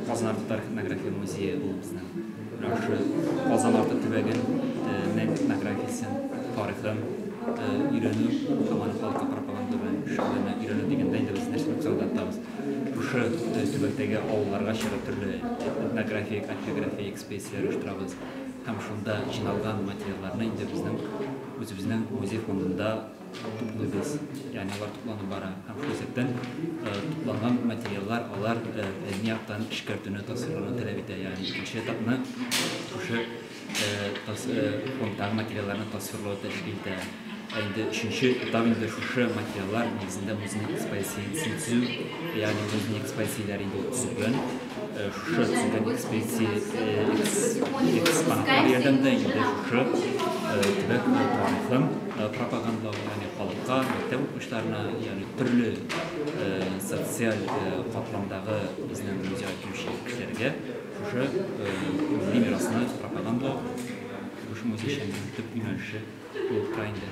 Казанарты тарих этнография музейі бұл біздің. Казанарты түбәген этнографиясын, тарихын үйрену, хаманы халыққа пропаганда белән шөгыльләнү, үйрену дигәндә инде без нәрсәне күзәтәбез. Шушы төбәктәге авылларга чыгып төрле этнографик, археографик экспедициялар оештырабыз. Һәм шунда җыйналган материалларны инде үзебезнең музей фондында туплыйбыз. Ягъни алар тупланып бара. Һәм шул исәптән тупланган материаллар алар фәнни яктан эшкәртүне, тасвирлауны таләп итә. Ягъни икенче этапны шушы фонddагы материалларны тасвирлау тәшкил итә. Инде өченче этап инде шушы материаллар нигезендә музейный экспозициясын төзү, ягъни музейный экспозицияләр инде төзелгән. Шушы төзелгән экспонатлар ярдәмендә инде шушы төбәк тарихын пропагандалау, ягъни халыкка, мәктәп укучыларына, ягъни төрле социаль катламдагы безнең музейга килүче кешеләргә шушы милли мирасны пропагандалау, шушы музей эшенең төп юнәлеше булып тора инде.